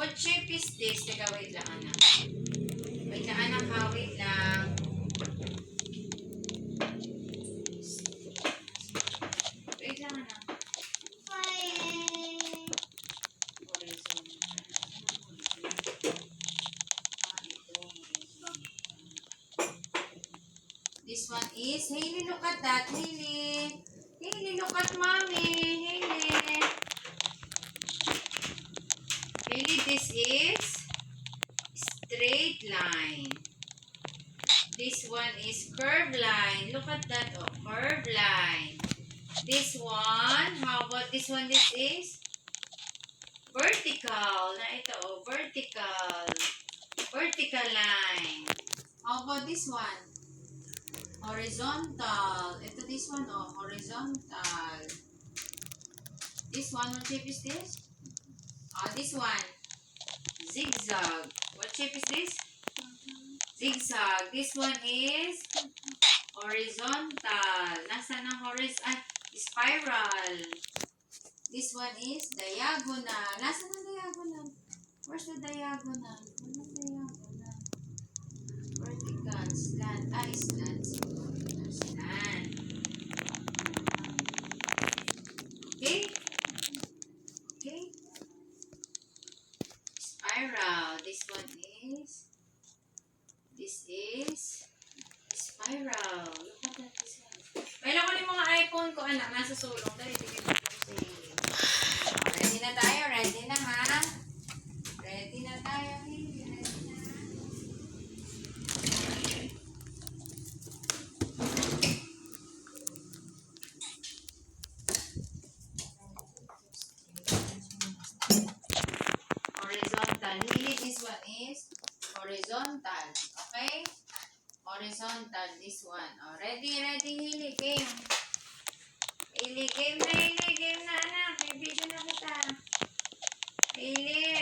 What shape is this? Teka, wait lang, anak. Wait lang, anak, ha? Wait lang. Wait lang, anak. This one is, Hailey, look at that, Hailey. Hailey, look at mommy. Hailey. Hailey, this is straight line. This one is curved line. Look at that, oh, curved line. This one, how about this one? This is vertical. Na ito, oh, vertical. Vertical line. How about this one? Horizontal. Ito, this one, oh, horizontal. This one, what shape is this? Oh, this one, zigzag. What shape is this? Zigzag. This one is horizontal. Nasaan ang horizontal? Spiral. This one is diagonal. Nasaan ang diagonal? Where's the diagonal? Walang diagonal. Vertical. Slant. Slant. Slant. Okay? Okay? Spiral. This one is spiral. Look at that. This one. Kailan ko yung mga iPhone ko, anak, nasa sulong. Dali, tigil mo ito sa ready na tayo. Ready na, ha? Ready na tayo. Ready na. Horizontal. Really, this one is horizontal. Okay? Horizontal, this one. Oh, ready, Hili. Game. Hili, game na, Hili. Game na, anak. May video na kita. Hili.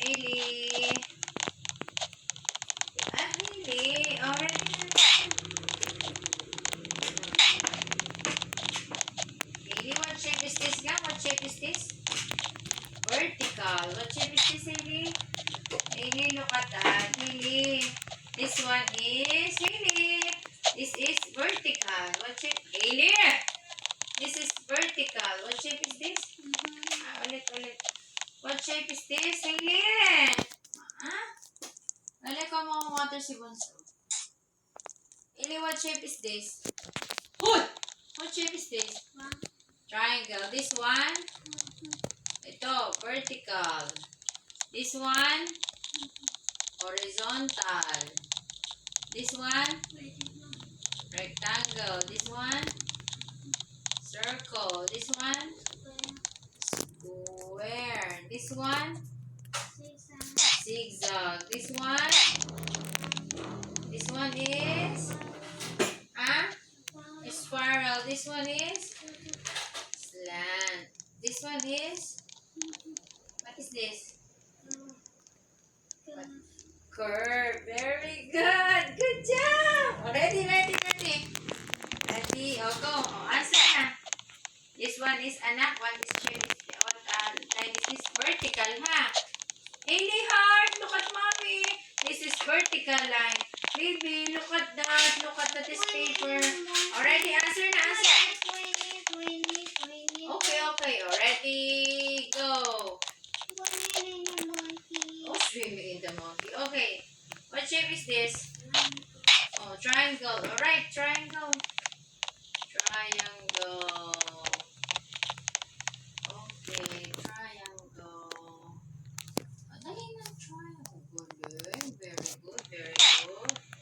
Hili. Hili. Oh, ready na. Hili, what shape is this, ga? What shape is this? Vertical. What shape is this, Hili? Hili, look at that. Hili. This one is Hili. This is vertical. What shape? Hili. This is vertical. What shape is this? Ulit. What shape is this, Hili? Ulit ko mga water si Bonso. Hili, what shape is this? Hood! What shape is this? Triangle. This one? Ito, vertical. This one? Horizontal. This one? Rectangle. This one? Circle. This one? Square. This one? Zigzag. This one? This one is? Spiral. This one is? Slant. This one is? What is this? Curve. Very good. Good job. Oh, ready. Ready. Oh, go. Oh, answer na. This one is anak. One is straight. This is vertical, ha? Hailey, heart. Look at mommy. This is vertical line. Baby, look at that. Look at this paper. Already, answer na. Answer. Okay. Already. Go. Oh, swimming in the monkey. Okay. What shape is this? Oh, triangle. Alright, triangle. Triangle. Okay, triangle. Dali na triangle. Good. Very good.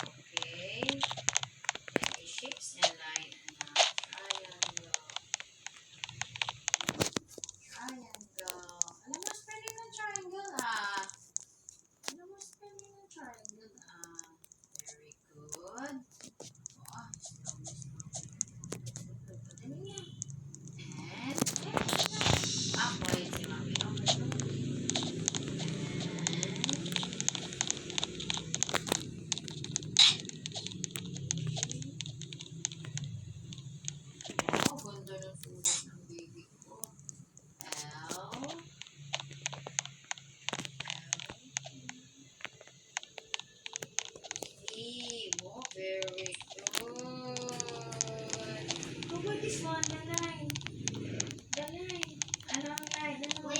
Okay. Any shapes and line. Triangle. Alam mo, spelling ng triangle, Very good. Ganda ng sulat ng baby ko. L. about this one? The line. The line. Ano ang line? Ano?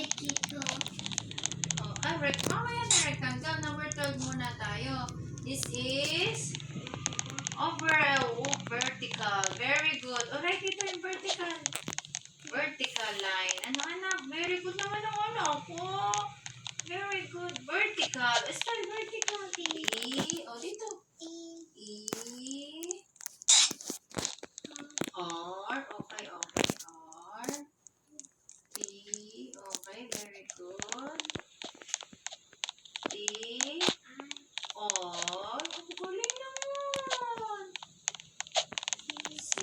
Oh, mamaya na rectangle. Number 12 muna tayo. This is overall vertical. Very good. Alright, dito yung vertical. Vertical line. Ano anak? Very good naman ang anak ko. Very good. Vertical. Spell vertical. E. O, dito. E. R. Okay, okay. R. T. Okay, very good. T. R. Ang galing naman. C.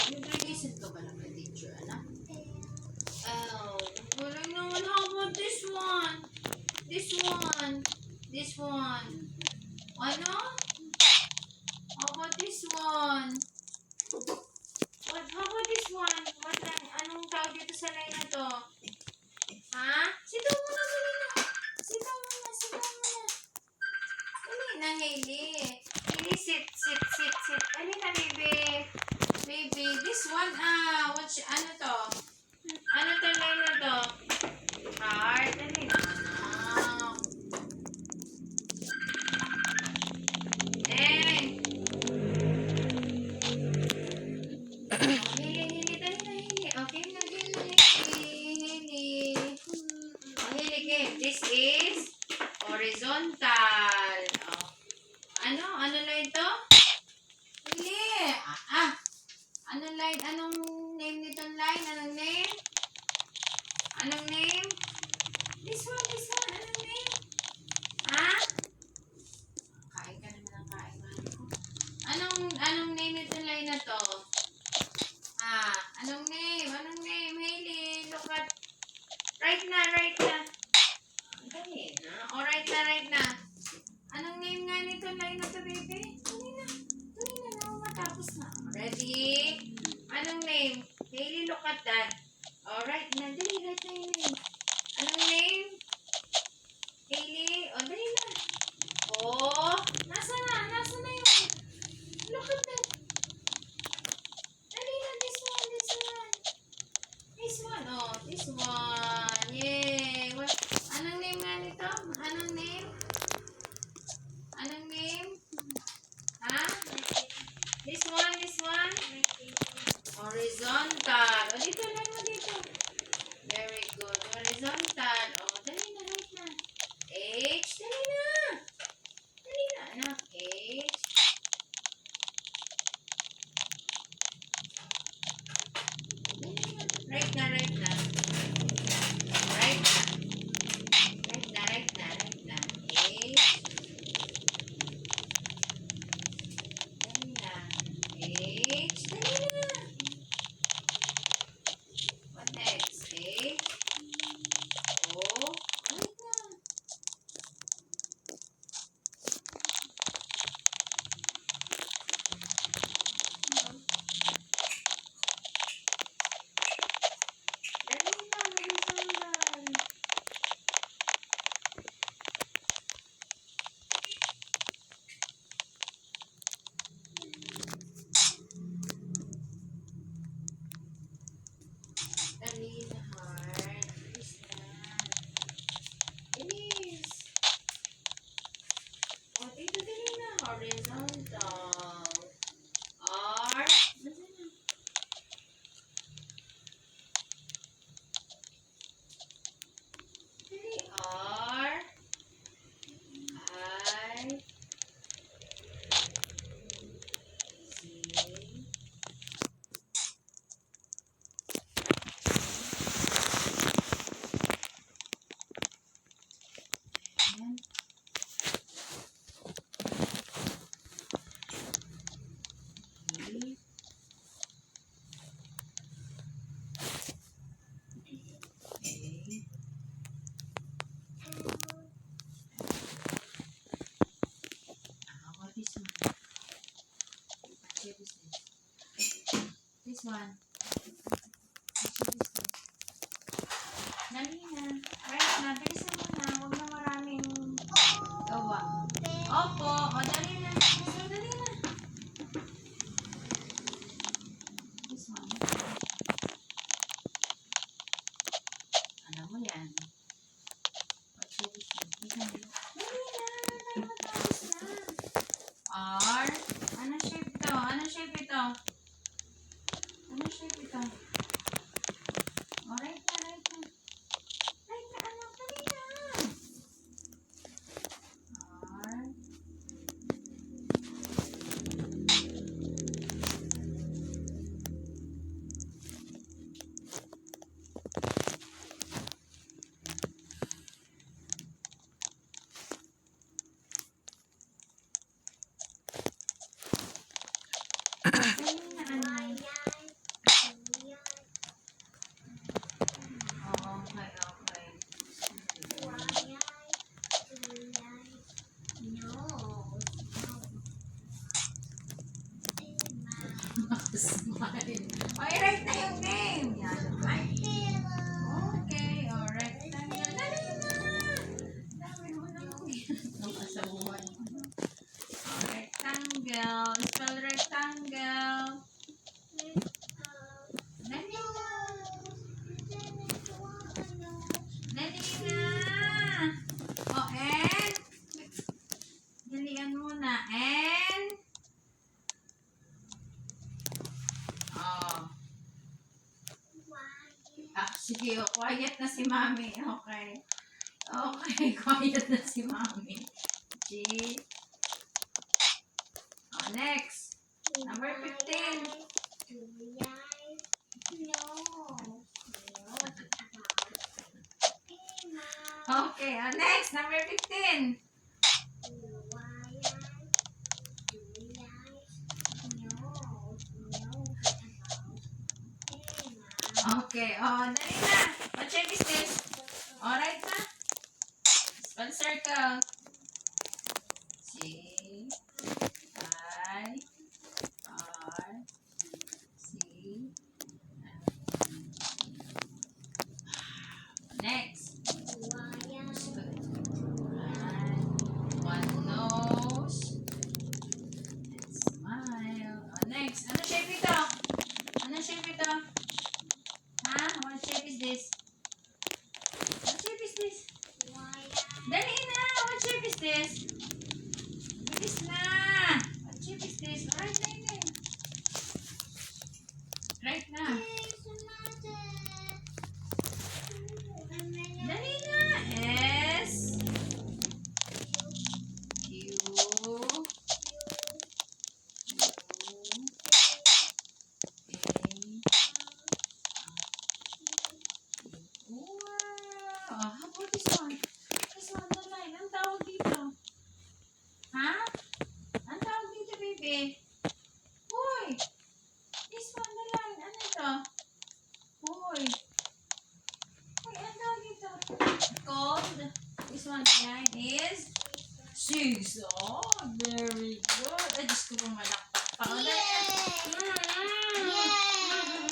Nag-listen ka ba lang kay teacher, anak? Oh, galing naman. How about this one? This one. This one. Ano? How about this one? How about this one? Anong tawag dito sa line na to? Ha? Sitaw mo na, dali na. Sitaw mo na, sitaw mo na. Dali na, Hailey. Hailey, sit. Dali na, baby. Baby, this one, ano to? Ano to line na to? Heart, dali na. Hili, dali na, Hili. Okay na, Hili. Oh, Hili, game. This is horizontal. Oh. Ano line to? Hili. Anong line? Anong name nitong line? Anong name? Anong name? This one. Anong name? Ha? Kain ka naman ng kain, mahal ko. Anong name nitong line na to? Anong name? Hailey, look at. Right na. Dali na. O, right na. Anong name nga nitong line na to, baby? Dali na, matapos na. Ready? Anong name? Hailey, look at that. Alright na. Dali, right na yung name. Anong name? Hailey? O, dali na. Oh, nasa na yun? Look at that. Dali na, this one. This one, oh, this one. Yay. Anong name nga nito? Anong name? Ha? This one? Horizontal. O, dito lang mo dito. Very good. Horizontal. O, dali na, right na. H. Dali na, anak. H. Right na. Right na. H. Dali na. H. Dali na. What next? H. O. Right na. Dali na, horizontal. Dali na, heart. Bilis na. Bilis. O, dito, dali na. Horizontal. R. Dali na. Dali. R. I. Z. Ayan. E. A. How about this one? Actually, this one. Dali na. Right na. Bilisan mo na. Huwag na maraming ba? Opo. O, dali na. So, dali na. This one. Alam mo yan. What shape is this? Dali na. Tayo matapos na. R. Anong shape ito? Anong shape ito? Anong shape ito? O, right na, right na. Right na, anak. Dali na. R. Dali na, anak. Oo, okay, okay. Smile. Okay, right na yung name. Yan, right. Okay, alright. Dali na. Dami mo na mo. Nakasabuhan mo. Rectangle. Spell rectangle. Dali na. Dali na. O, N. Dalian muna. N. Oh. Ah, sige, oh, quiet na si Mami. Okay. Okay, quiet na si Mami. G. Oh, next. Number 15. Okay, next. Number 15. Okay, oh, dali na. What shape is this? Alright na. Spell circle. C. I. R. C. Next. One nose. And smile. Oh, next. Ano shape ito? Ano shape ito? Ha? What shape is this? What shape is this? Dali na! What shape is this? Bilis na! What shape is this? Alright na yun eh. Right na. Dali na! S. Q. Wow! How about this one? This one, the line. Ang tawag dito? Ha? Ang tawag dito, baby? Hoy! This one, the line. Ano ito? Hoy! Hoy, ang tawag dito? Called. This one, the line is zigzag. Very good. Ay, Diyos ko pumalakpak pa.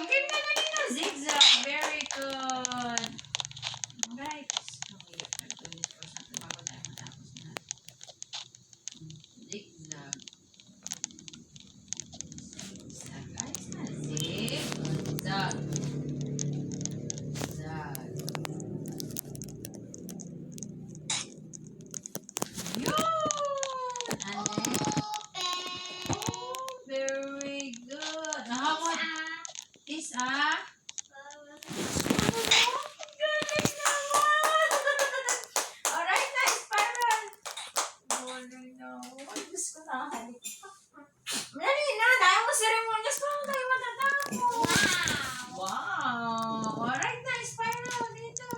Okay na, dali na. Zigzag. Very good. Alright. Okay, I'm doing this for something bago tayo matapos na. Zigzag. Zigzag. Ayos na. Zigzag. Zag. Yun! And then, oh, very good. Now, how about this, ah? Galing naman! Alright na, spiral. Galing naman. Diyos ko, nakahalik. Dali na, dahil mo ceremonious pa ako tayo matatapos. Wow! Alright na, spiral dito.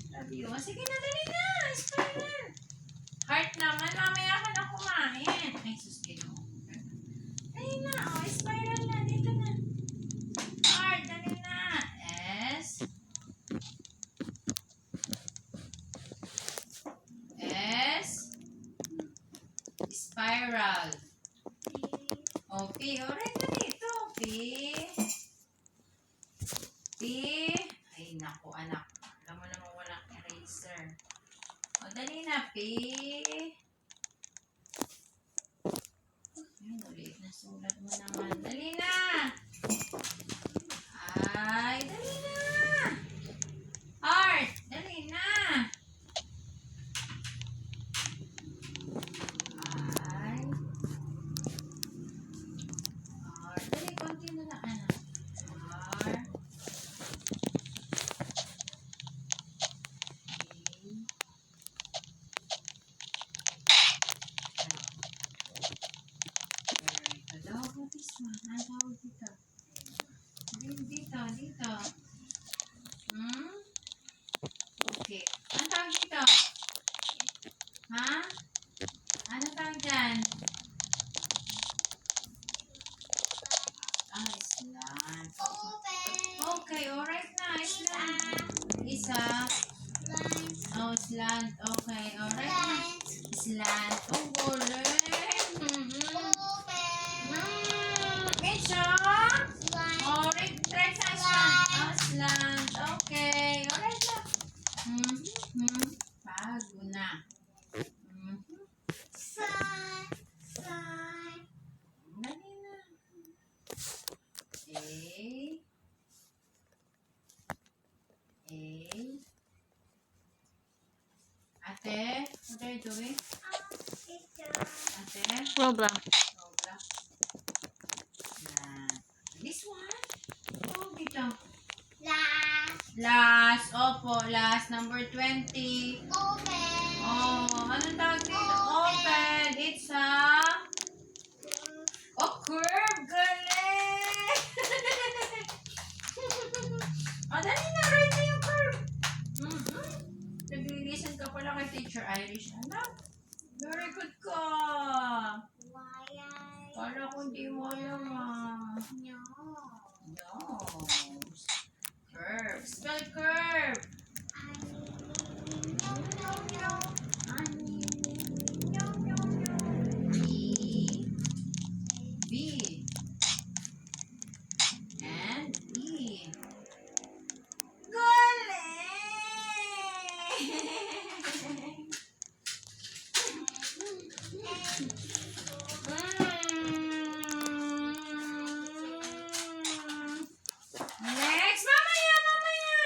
Sabi ko, sige na, dali na, spiral. Heart naman, mamaya ka na kumain. Ay, sus, gino. Dali na, oh, spiral na, dito na. Heart, dali na. S. S. Spiral. O, P. Alright na dito. P. P. Ay, naku, anak. Alam mo naman walang eraser. Dali na, P. Ay, ulit na sulat mo naman. Dali na! Ay, dali na! Art, dali na! Ay. Art, dali, konti na lang. Ano? Art. Dito. Hmm? Okay. Ano tawag dito? Ha? Ano tawag dyan? Slant. Okay, alright na. Slant. Isa. Oh, slant. Okay, alright na. Slant. Oh, galing. Mitcha? Oh, try sa slant. Oh, slant. Okay, alright na. Bago na. Dali na. Ate, what are you doing? Ate? Roblox. Roblox. This one? Oh, dito. Last. Opo, last. Number 20. Oh, anong tawag dito? Open. It's a... Oh, curve. Galing! Oh, dali na. Right na yung curve. Nag-listen ka pala kay Teacher Irish. Anak, very good ka. Kala ko hindi mo alam No. Curve. Spell curve. E, B, and E. Galing! Next! Mamaya!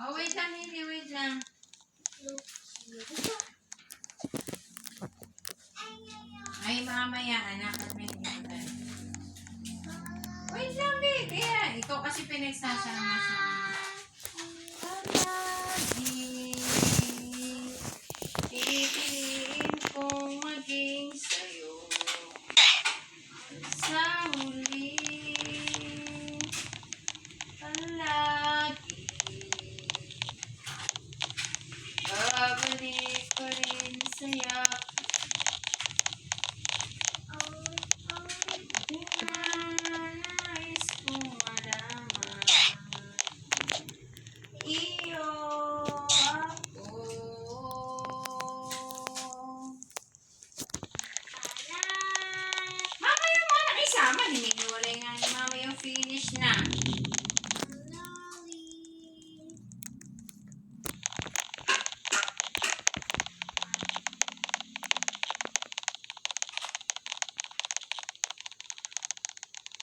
Oh, wait lang, hindi. Wait lang. Ay, mamaya, anak. At may hindi mo tayo. Wait lang, babe. Kaya, ikaw kasi pinagsasama sa...